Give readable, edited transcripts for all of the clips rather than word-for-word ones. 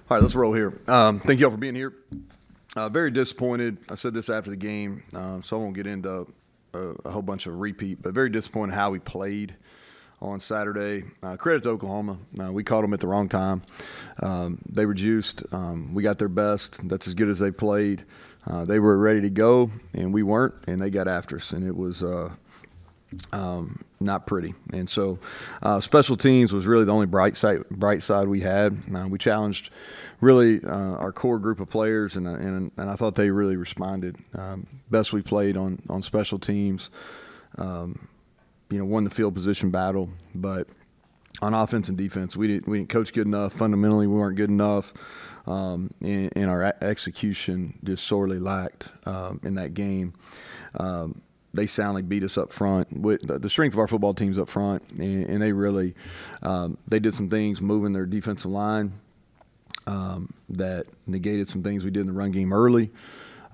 All right, let's roll here. Thank you all for being here. Very disappointed. I said this after the game, so I won't get into a whole bunch of repeat, but very disappointed how we played on Saturday. Credit to Oklahoma. We caught them at the wrong time. They were juiced. We got their best. That's as good as they played. They were ready to go, and we weren't, and they got after us, and it was not pretty. And so special teams was really the only bright side we had. We challenged really our core group of players, and I thought they really responded. Best we played on special teams. Won the field position battle, but on offense and defense, we didn't coach good enough. Fundamentally, we weren't good enough, and our execution just sorely lacked in that game. They soundly beat us up front. The strength of our football team's up front, and they really they did some things moving their defensive line that negated some things we did in the run game early.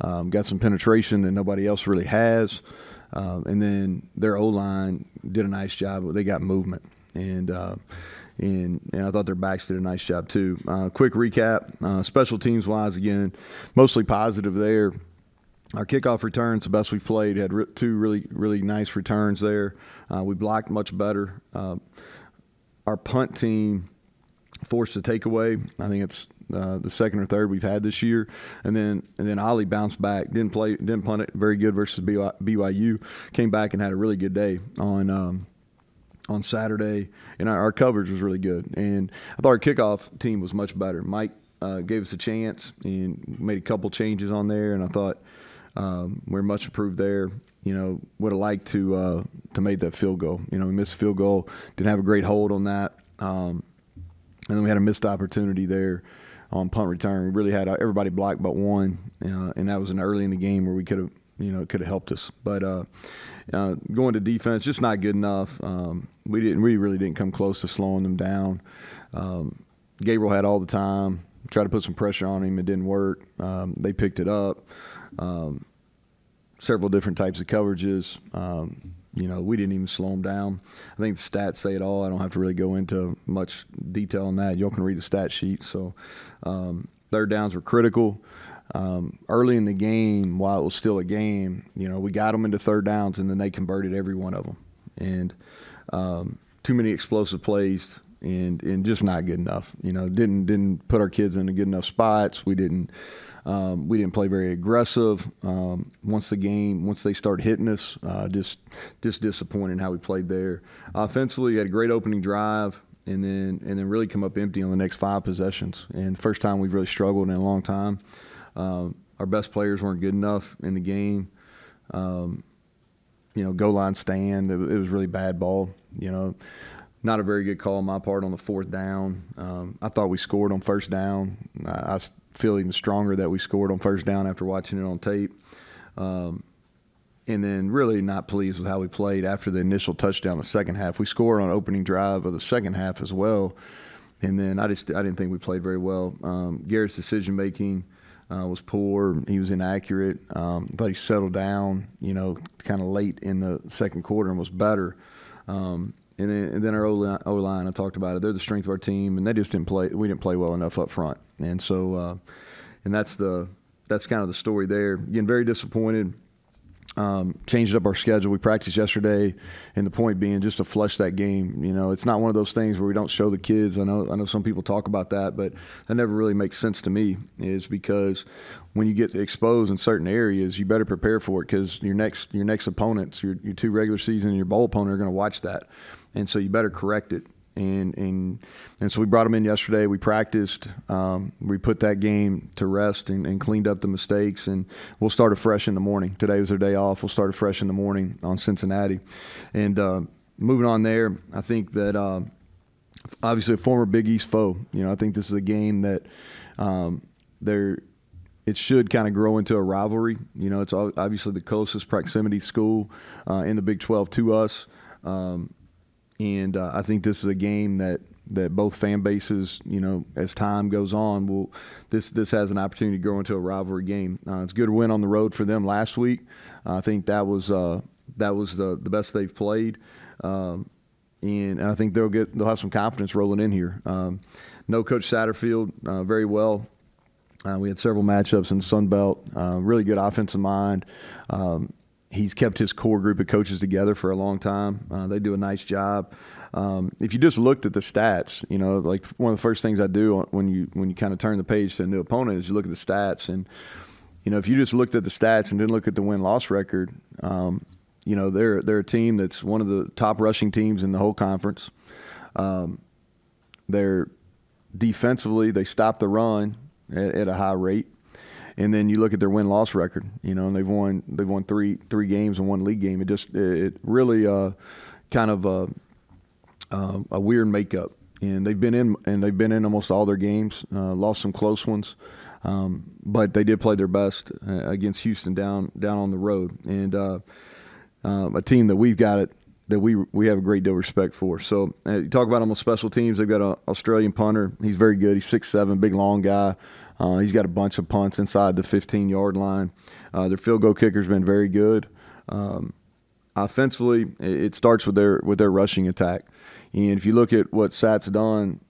Got some penetration that nobody else really has. And then their O-line did a nice job. They got movement, and I thought their backs did a nice job too. Quick recap, special teams-wise, again, mostly positive there. Our kickoff returns, the best we've played, had two really nice returns there. We blocked much better. Our punt team forced a takeaway. I think it's the second or third we've had this year, and then Ollie bounced back, didn't punt it very good versus BYU. Came back and had a really good day on Saturday, and our coverage was really good. And I thought our kickoff team was much better. Mike gave us a chance and made a couple changes on there, and I thought we're much improved there. Would have liked to make that field goal. We missed a field goal, didn't have a great hold on that, and then we had a missed opportunity there on punt return. We really had everybody blocked but one, and that was early in the game where we could have helped us. But going to defense, just not good enough. We really didn't come close to slowing them down. Gabriel had all the time. Tried to put some pressure on him. It didn't work. They picked it up. Several different types of coverages. We didn't even slow them down. I think the stats say it all. I don't have to really go into much detail on that. Y'all can read the stat sheet. So third downs were critical. Early in the game, while it was still a game, we got them into third downs, and then they converted every one of them. And too many explosive plays and just not good enough. Didn't put our kids in good enough spots. We didn't play very aggressive. Once they start hitting us, just disappointing how we played there. Offensively, we had a great opening drive, and then really come up empty on the next 5 possessions. And the first time we've really struggled in a long time. Our best players weren't good enough in the game. Goal line stand, it was really bad ball. Not a very good call on my part on the 4th down. I thought we scored on first down. I feel even stronger that we scored on first down after watching it on tape. And then really not pleased with how we played after the initial touchdown the second half. We scored on opening drive of the second half as well. And then I didn't think we played very well. Garrett's decision-making was poor. He was inaccurate. Thought he settled down, kind of late in the second quarter and was better. And then our O-line, I talked about it. They're the strength of our team, and they just didn't play. We didn't play well enough up front, and so that's kind of the story there. Again, very disappointed. Changed up our schedule. We practiced yesterday, and the point being just to flush that game. It's not one of those things where we don't show the kids. I know some people talk about that, but that never really makes sense to me. Is because when you get exposed in certain areas, you better prepare for it because your next opponents, your 2 regular season and your bowl opponent are going to watch that, and so you better correct it. And so we brought them in yesterday. We practiced. We put that game to rest and cleaned up the mistakes. And we'll start afresh in the morning. Today was their day off. We'll start afresh in the morning on Cincinnati. And moving on there, I think that obviously a former Big East foe. I think this is a game that it should kind of grow into a rivalry. It's obviously the closest proximity school in the Big 12 to us. And I think this is a game that both fan bases, as time goes on, this has an opportunity to grow into a rivalry game. It's a good win on the road for them last week. I think that was the best they've played, and I think they'll have some confidence rolling in here. know Coach Satterfield very well. We had several matchups in the Sun Belt. Really good offensive mind. He's kept his core group of coaches together for a long time. They do a nice job. If you just looked at the stats, like one of the first things I do when you kind of turn the page to a new opponent is you look at the stats. And, if you just looked at the stats and didn't look at the win-loss record, they're a team that's one of the top rushing teams in the whole conference. They're defensively, they stop the run at a high rate. And then you look at their win-loss record, and they've won three games and one league game. It really kind of a weird makeup. And they've been in almost all their games. Lost some close ones, but they did play their best against Houston down on the road, and a team that we have a great deal of respect for. So you talk about them on special teams. They've got an Australian punter. He's very good. He's 6'7", big long guy. He's got a bunch of punts inside the 15-yard line. Their field goal kicker's been very good. Offensively, it starts with their rushing attack. And if you look at what Sat's done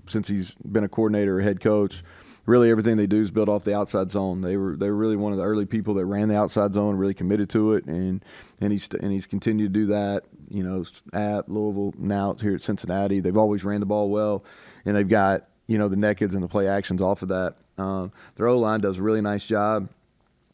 since he's been a coordinator or head coach, really everything they do is built off the outside zone. They were really one of the early people that ran the outside zone, really committed to it, and he's continued to do that. At Louisville, now here at Cincinnati, they've always ran the ball well, and they've got the neckeds and the play actions off of that. Their O-line does a really nice job.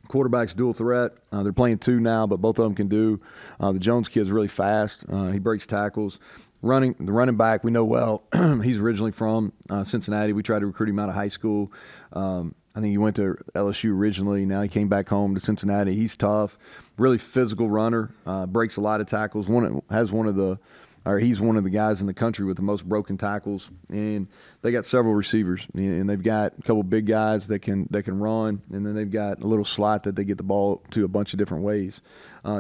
Quarterback's dual threat. They're playing two now, but both of them can do. The Jones kid's really fast. He breaks tackles. The running back, we know well. He's originally from Cincinnati. We tried to recruit him out of high school. I think he went to LSU originally. Now he came back home to Cincinnati. He's tough, really physical runner. Breaks a lot of tackles. He's one of the guys in the country with the most broken tackles. And they got several receivers, and they've got a couple big guys that can run, and then they've got a little slot that they get the ball to a bunch of different ways.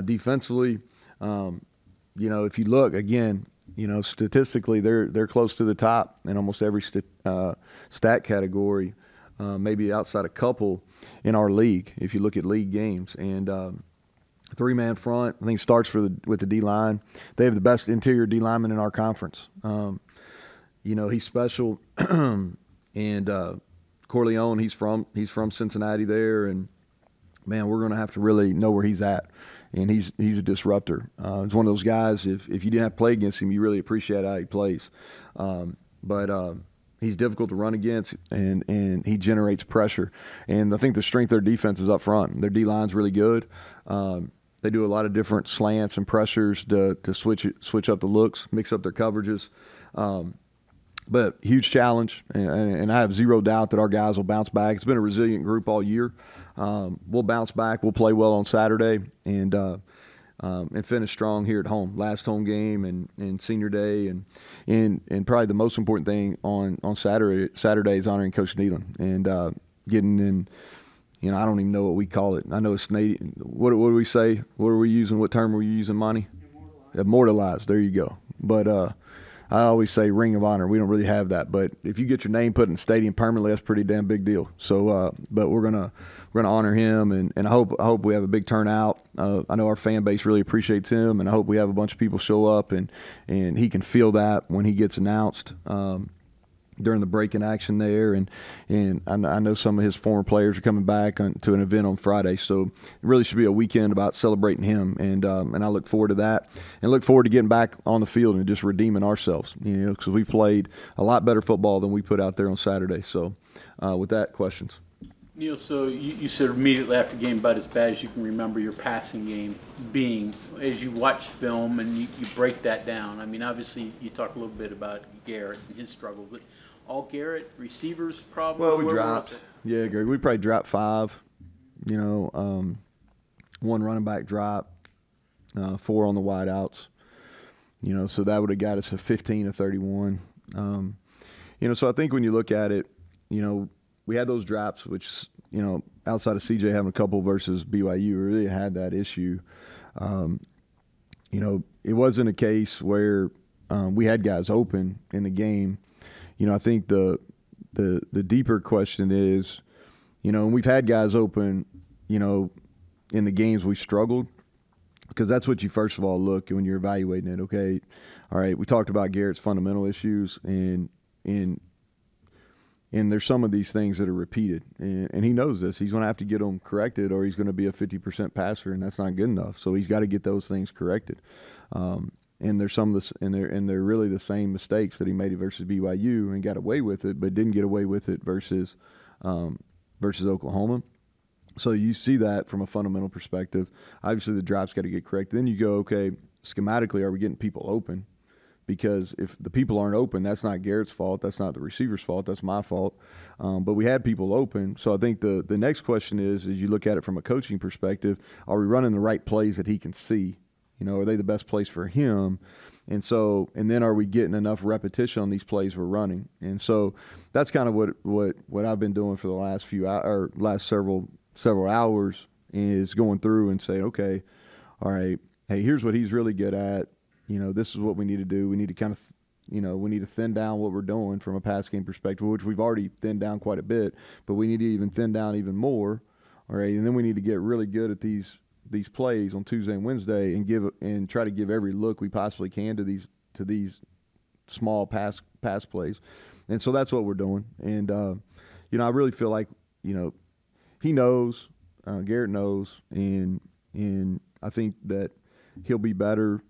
Defensively, if you look again, statistically they're close to the top in almost every stat category, maybe outside a couple in our league if you look at league games. And three-man front, I think, starts with the D-line. They have the best interior D-lineman in our conference. He's special. And Corleone, he's from Cincinnati there, and man, we're going to have to really know where he's at. And he's a disruptor. He's one of those guys, if you didn't have to play against him, you really appreciate how he plays. But he's difficult to run against, and he generates pressure. And I think the strength of their defense is up front. Their D-line's really good. They do a lot of different slants and pressures to switch up the looks, mix up their coverages. But huge challenge, and I have zero doubt that our guys will bounce back. It's been a resilient group all year. We'll bounce back. We'll play well on Saturday and finish strong here at home. Last home game and senior day, and probably the most important thing on Saturday is honoring Coach Nealon and getting in. I don't even know what we call it. I know it's Canadian. What do we say? What are we using? What term are we using, Monty? Immortalized. There you go. But I always say Ring of Honor. We don't really have that, but if you get your name put in the stadium permanently, that's a pretty damn big deal. So, but we're gonna honor him, and I hope we have a big turnout. I know our fan base really appreciates him, and I hope we have a bunch of people show up, and he can feel that when he gets announced during the break-in action there, and I know some of his former players are coming back to an event on Friday, so it really should be a weekend about celebrating him, and I look forward to that, and look forward to getting back on the field and just redeeming ourselves, because we played a lot better football than we put out there on Saturday. So, with that, questions. Neal, so you said immediately after the game about as bad as you can remember your passing game being. As you watch film and you break that down, I mean, obviously you talk a little bit about Garrett and his struggle, but all Garrett receivers problem? Well, we dropped. Yeah, Greg, we probably dropped 5. One running back drop, 4 on the wideouts. So that would have got us a 15 to 31. So I think when you look at it, we had those drops, which, outside of CJ having a couple versus BYU, we really had that issue. It wasn't a case where we had guys open in the game. I think the deeper question is, and we've had guys open, in the games we struggled, because that's what you first of all look when you're evaluating it. Okay, all right, we talked about Garrett's fundamental issues, and And there's some of these things that are repeated, and he knows this. He's going to have to get them corrected, or he's going to be a 50% passer, and that's not good enough. So he's got to get those things corrected. And there's some of this, and they're really the same mistakes that he made versus BYU and got away with it, but didn't get away with it versus Oklahoma. So you see that from a fundamental perspective. Obviously, the drop's got to get corrected. Then you go, okay, schematically, are we getting people open? Because if the people aren't open, that's not Garrett's fault. That's not the receiver's fault. That's my fault. But we had people open. So I think the next question is, as you look at it from a coaching perspective, are we running the right plays that he can see? You know, are they the best plays for him? And then are we getting enough repetition on these plays we're running? And so that's kind of what I've been doing for the last last several hours, is going through and saying, okay, all right, hey, here's what he's really good at. You know, this is what we need to do. We need to kind of, we need to thin down what we're doing from a pass game perspective, which we've already thinned down quite a bit, but we need to even thin down even more. All right, and then we need to get really good at these plays on Tuesday and Wednesday and try to give every look we possibly can to these small pass plays. And so that's what we're doing. And I really feel like, he knows, Garrett knows, and I think that he'll be better.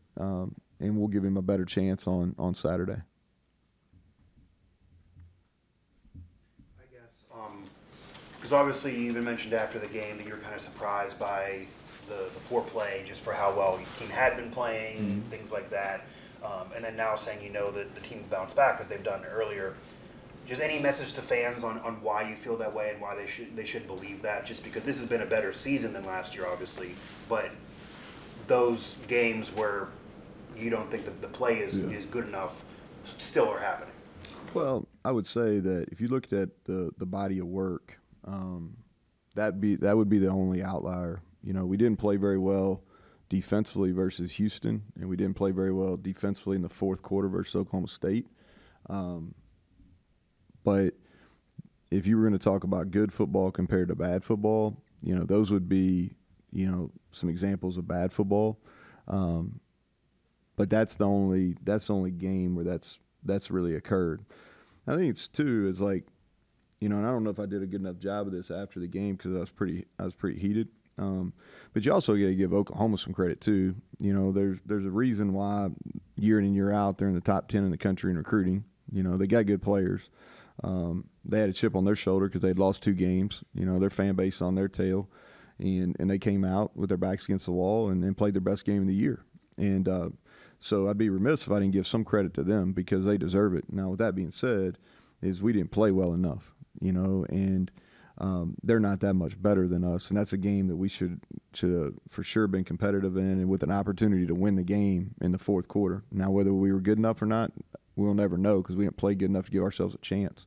And we'll give him a better chance on Saturday. I guess, because obviously you even mentioned after the game that you were kind of surprised by the poor play, just for how well your team had been playing, things like that. And then now saying that the team bounced back because they've done it earlier. Just any message to fans on why you feel that way and why they should believe that? Just because this has been a better season than last year, obviously, but those games where you don't think that the play is good enough still are happening. Well, I would say that if you looked at the body of work, that would be the only outlier. We didn't play very well defensively versus Houston, and we didn't play very well defensively in the fourth quarter versus Oklahoma State. But if you were going to talk about good football compared to bad football, those would be, some examples of bad football. But that's the only game where that's really occurred. I think it's too is like, and I don't know if I did a good enough job of this after the game because I was pretty heated. But you also got to give Oklahoma some credit too. There's a reason why year in and year out they're in the top 10 in the country in recruiting. They got good players. They had a chip on their shoulder because they'd lost 2 games. Their fan base on their tail, and they came out with their backs against the wall and played their best game of the year. And so I'd be remiss if I didn't give some credit to them because they deserve it. Now, with that being said, is we didn't play well enough, and they're not that much better than us. And that's a game that we should for sure been competitive in and with an opportunity to win the game in the fourth quarter. Now, whether we were good enough or not, we'll never know because we didn't play good enough to give ourselves a chance.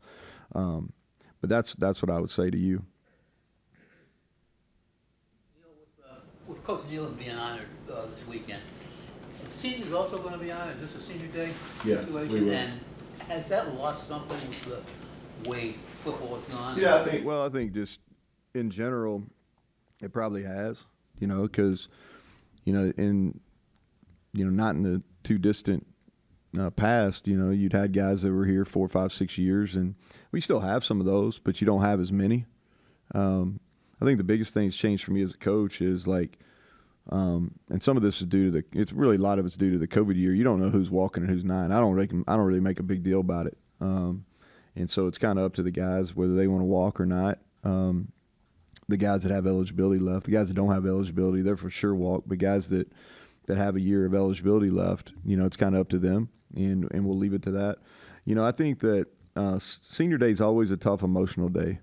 But that's what I would say to you. With Coach Neal being honored this weekend, the seniors also going to be honored. Is this a senior day situation? We will. And has that lost something with the way football has gone? Yeah, I think just in general, it probably has. Because not in the too distant past, you'd had guys that were here 4, 5, 6 years, and we still have some of those, but you don't have as many. I think the biggest thing that's changed for me as a coach is like, and some of this is due to it's really a lot of it's due to the COVID year. You don't know who's walking and who's not. I don't really make a big deal about it. And so it's kind of up to the guys whether they want to walk or not. The guys that have eligibility left, the guys that don't have eligibility, they're for sure walk. But guys that have a year of eligibility left, it's kind of up to them, and we'll leave it to that. I think that senior day is always a tough emotional day.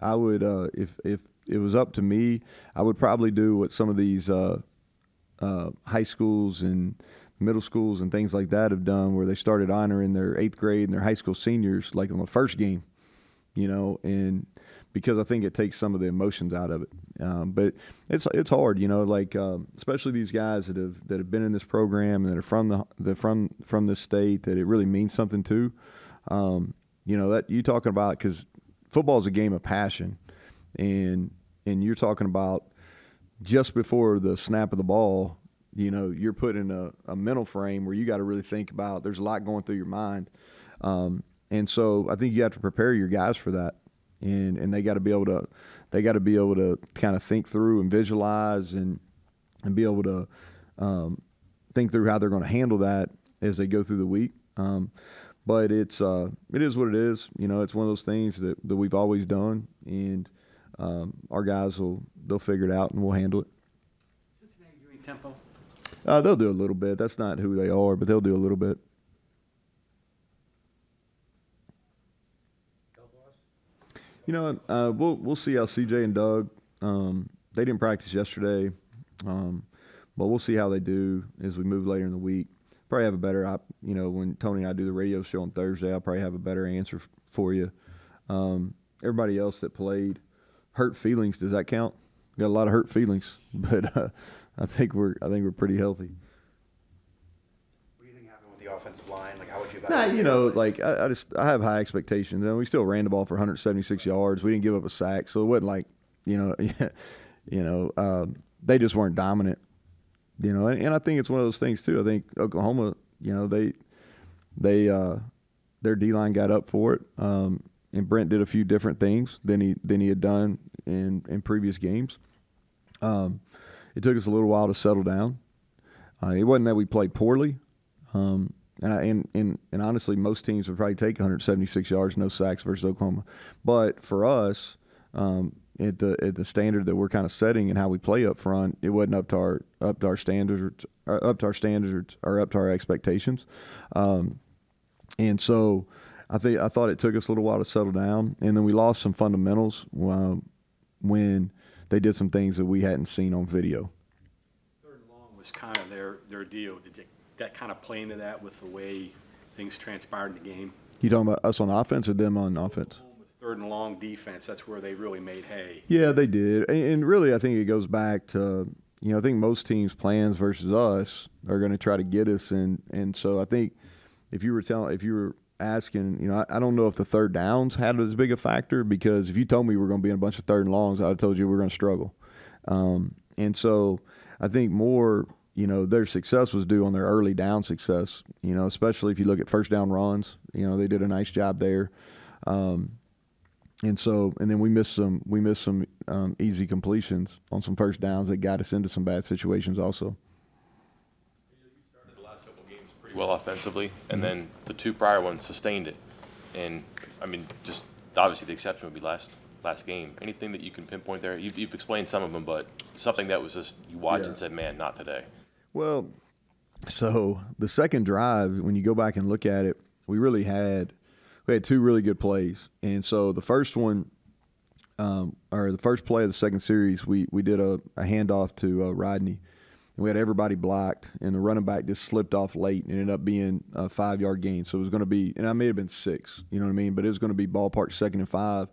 I would if it was up to me, I would probably do what some of these high schools and middle schools and things like that have done, where they started honoring their 8th grade and their high school seniors like on the first game, and because I think it takes some of the emotions out of it. But it's hard, especially these guys that have been in this program and that are from this state that it really means something to. That you talking about, because football is a game of passion, and you're talking about just before the snap of the ball, you're put in a mental frame where you got to really think about. There's a lot going through your mind, and And so I think you have to prepare your guys for that, and they got to be able to kind of think through and visualize and be able to think through how they're going to handle that as they go through the week. But it is what it is. It's one of those things that we've always done, and our guys they'll figure it out and we'll handle it. Cincinnati doing tempo? They'll do a little bit. That's not who they are, but they'll do a little bit. We'll see how CJ and Doug. They didn't practice yesterday, but we'll see how they do as we move later in the week. Probably have a better, when Tony and I do the radio show on Thursday, I'll probably have a better answer for you. Everybody else that played, hurt feelings. Does that count? Got a lot of hurt feelings, but I think we're pretty healthy. What do you think happened with the offensive line? Like, how would you evaluate? I have high expectations, and we still ran the ball for 176 yards. We didn't give up a sack, so it wasn't like, they just weren't dominant. And I think it's one of those things too. I think Oklahoma, their D-line got up for it, and Brent did a few different things than he had done in previous games. It took us a little while to settle down. It wasn't that we played poorly, and honestly, most teams would probably take 176 yards, no sacks versus Oklahoma. But for us, at the standard that we're kind of setting and how we play up front, it wasn't up to our standards or up to our expectations. And so I thought it took us a little while to settle down, and then we lost some fundamentals when they did some things that we hadn't seen on video. Third and long was kind of their deal. Did that kind of play into that with the way things transpired in the game? You talking about us on offense or them on offense? Oklahoma's third and long defense, that's where they really made hay. Yeah, they did. And really, I think it goes back to, I think most teams' plans versus us are going to try to get us. And so I think if you were asking, I don't know if the third downs had as big a factor, because if you told me we were going to be in a bunch of third and longs, I'd have told you we were going to struggle. And so I think more, their success was due on their early down success, especially if you look at first down runs. They did a nice job there. And then we missed some easy completions on some first downs that got us into some bad situations also. You started the last couple games pretty well offensively, and then the two prior ones sustained it. And just obviously the exception would be last game. Anything that you can pinpoint there? You've explained some of them, but something that was just you watched and said, "Man, not today." Well, so the second drive, when you go back and look at it, we had two really good plays. And so the first one, or the first play of the second series, we did a handoff to Rodney. And we had everybody blocked, and the running back just slipped off late and ended up being a 5-yard gain. So it was going to be, and I may have been 6, you know what I mean? But it was going to be ballpark 2nd and 5.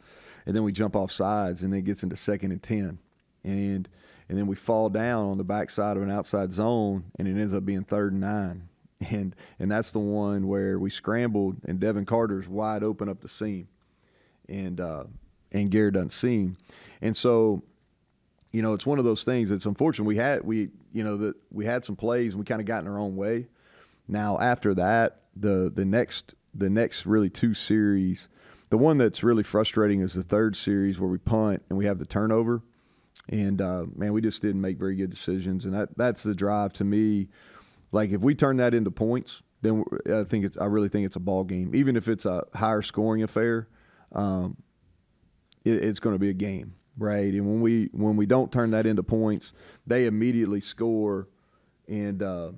And then we jump off sides, and then it gets into 2nd and 10. And then we fall down on the backside of an outside zone, and it ends up being 3rd and 9. And that's the one where we scrambled, and Devin Carter's wide open up the seam, and Garrett doesn't see him. And so, it's one of those things. It's unfortunate. We had some plays, and we kind of got in our own way. Now after that, the next really 2 series, the one that's really frustrating is the 3rd series where we punt and we have the turnover. And, we just didn't make very good decisions. And that's the drive to me. Like, if we turn that into points, then I really think it's a ball game. Even if it's a higher scoring affair, it's going to be a game, right? And when we don't turn that into points, they immediately score, and then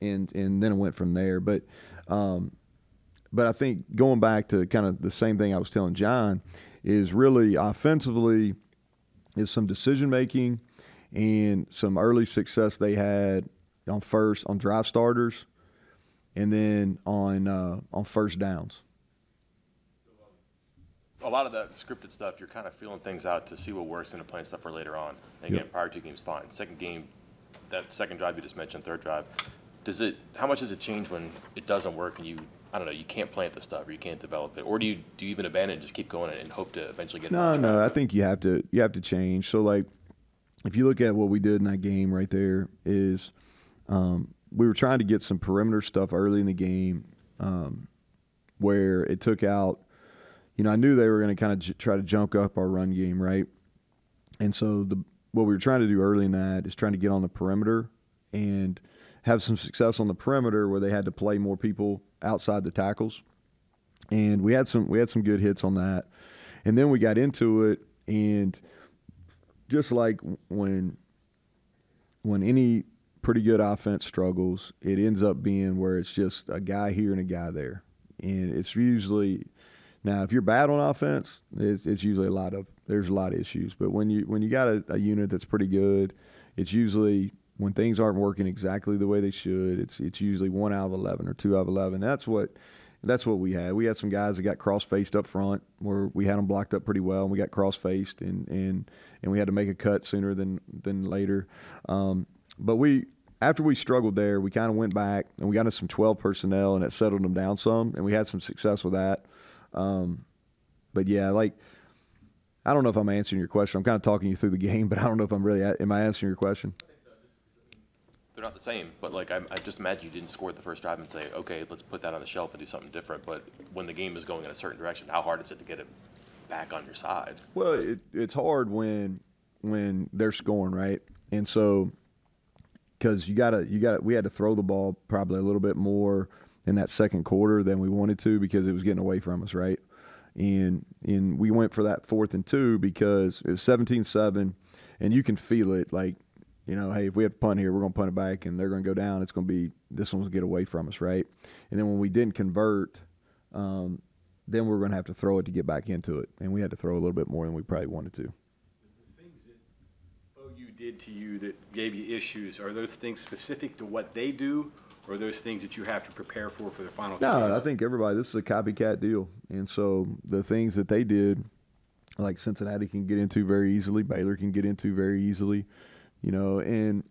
it went from there. But I think going back to kind of the same thing I was telling John is really offensively – is some decision making and some early success they had on drive starters, and then on first downs. A lot of that scripted stuff, you're kind of feeling things out to see what works and playing stuff for later on. And again, prior 2 games, fine. Second game, that second drive you just mentioned, third drive, how much does it change when it doesn't work and you can't plant the stuff or you can't develop it? Or do you even abandon it and just keep going and hope to eventually get it? No, I think you have to change. So, like, if you look at what we did in that game right there is we were trying to get some perimeter stuff early in the game where it took out. I knew they were going to kind of try to junk up our run game, right? And so what we were trying to do early in that is trying to get on the perimeter and have some success on the perimeter where they had to play more people outside the tackles. And we had some good hits on that. And then we got into it, and just like when any pretty good offense struggles, it ends up being where it's just a guy here and a guy there. And it's usually now if you're bad on offense, it's usually there's a lot of issues. But when you got a unit that's pretty good, it's usually when things aren't working exactly the way they should, it's usually 1 out of 11 or 2 out of 11. That's what we had. We had some guys that got cross-faced up front where we had them blocked up pretty well, and we got cross-faced, and we had to make a cut sooner than later. But after we struggled there, we kind of went back, and we got into some 12 personnel, and it settled them down some, and we had some success with that. But, yeah, I don't know if I'm answering your question. I'm kind of talking you through the game, but I don't know if I'm really – am I answering your question? They're not the same, but I just imagine you didn't score at the first drive and say, okay, let's put that on the shelf and do something different. But when the game is going in a certain direction, how hard is it to get it back on your side? Well, it's hard when they're scoring, right? And so because we had to throw the ball probably a little bit more in that second quarter than we wanted to because it was getting away from us, right? And we went for that 4th and 2 because it was 17-7, and you can feel it hey, if we have to punt here, we're going to punt it back, and they're going to go down. It's going to be this one's going to get away from us, right? And then when we didn't convert, then we're going to have to throw it to get back into it, and we had to throw a little bit more than we probably wanted to. The things that OU did to you that gave you issues, are those things specific to what they do, or are those things that you have to prepare for the final? No, I think this is a copycat deal, and so the things that they did, like Cincinnati can get into very easily, Baylor can get into very easily. And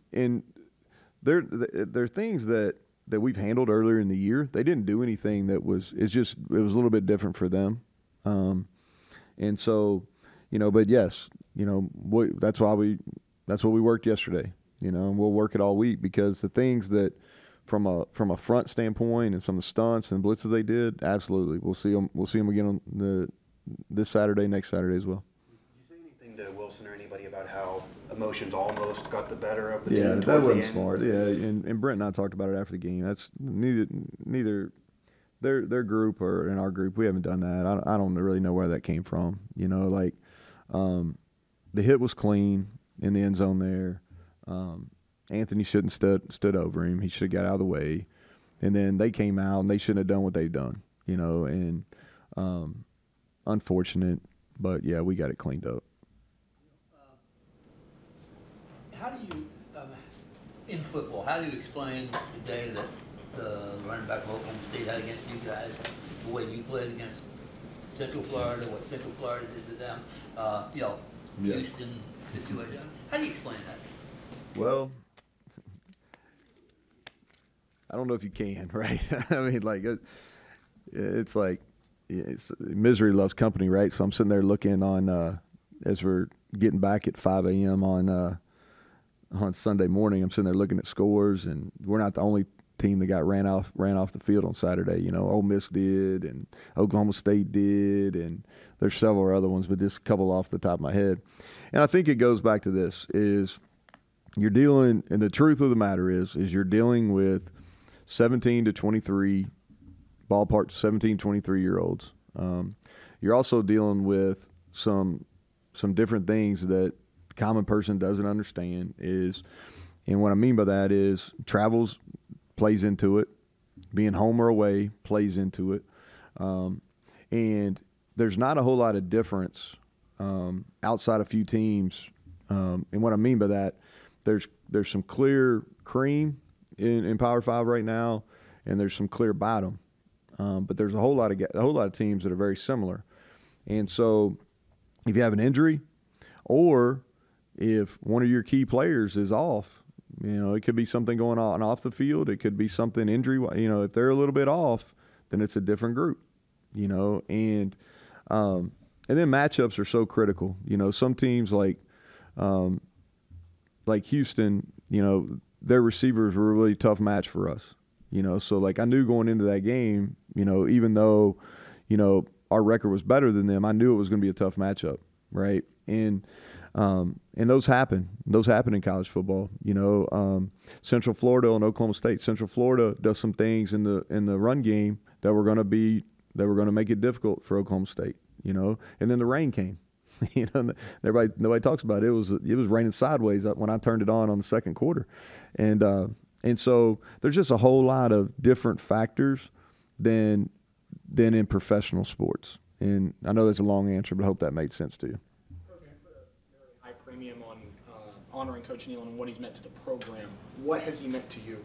they're things that we've handled earlier in the year. They didn't do anything that was it was a little bit different for them. And so, but yes, that's what we worked yesterday, and we'll work it all week because the things that from a front standpoint and some of the stunts and blitzes they did, absolutely. We'll see them again on this Saturday, next Saturday as well. To Wilson or anybody about how emotions almost got the better of the team? Yeah, that wasn't smart. Yeah, and Brent and I talked about it after the game. That's neither their group or in our group. We haven't done that. I don't really know where that came from. The hit was clean in the end zone there. Anthony shouldn't stood over him. He should have got out of the way. And then they came out and they shouldn't have done what they've done. And unfortunate, but yeah, we got it cleaned up. How do you, in football, how do you explain the day that the running back of Oklahoma State had against you guys, the way you played against Central Florida, what Central Florida did to them, Houston situation? How do you explain that? Well, I don't know if you can, right? I mean, it's misery loves company, right? So I'm sitting there looking on as we're getting back at 5 a.m. on Sunday morning. I'm sitting there looking at scores, and we're not the only team that got ran off the field on Saturday. Ole Miss did, and Oklahoma State did, and there's several other ones, but just a couple off the top of my head. And I think it goes back to this: is you're dealing, and the truth of the matter is you're dealing with 17 to 23 ballpark 17, 23-year-olds. You're also dealing with some different things that the common person doesn't understand and what I mean by that is travels plays into it. Being home or away plays into it. And there's not a whole lot of difference outside a few teams. And what I mean by that, there's some clear cream in Power 5 right now, and there's some clear bottom. But there's a whole lot of teams that are very similar. And so if you have an injury or if one of your key players is off, it could be something going on off the field. It could be something injury. If they're a little bit off, then it's a different group, and then matchups are so critical. Some teams like Houston, their receivers were a really tough match for us. You know, so like I knew going into that game, you know, even though, you know, our record was better than them, I knew it was going to be a tough matchup, right? And those happen. Those happen in college football. You know, Central Florida and Oklahoma State. Central Florida does some things in the run game that were going to make it difficult for Oklahoma State. You know, and then the rain came. You know, nobody talks about it. It was raining sideways up when I turned it on the second quarter, and so there's just a whole lot of different factors than in professional sports. And I know that's a long answer, but I hope that made sense to you. High premium on honoring Coach Neal and what he's meant to the program. What has he meant to you?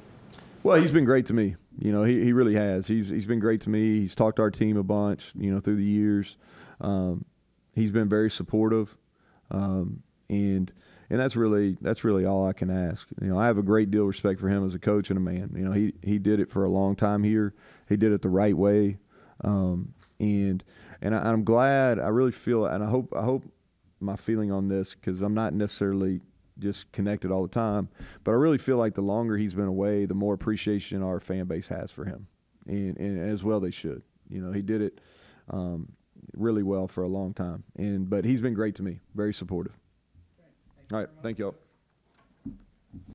Well, he's been great to me. You know, he really has. He's been great to me. He's talked to our team a bunch, you know, through the years. He's been very supportive, and that's really all I can ask. You know, I have a great deal of respect for him as a coach and a man. You know, he did it for a long time here. He did it the right way, and I'm glad. I really feel, and I hope my feeling on this, because I'm not necessarily just connected all the time, but I really feel like the longer he's been away, the more appreciation our fan base has for him, and as well they should. You know, he did it really well for a long time, but he's been great to me, very supportive. All right, thank you all.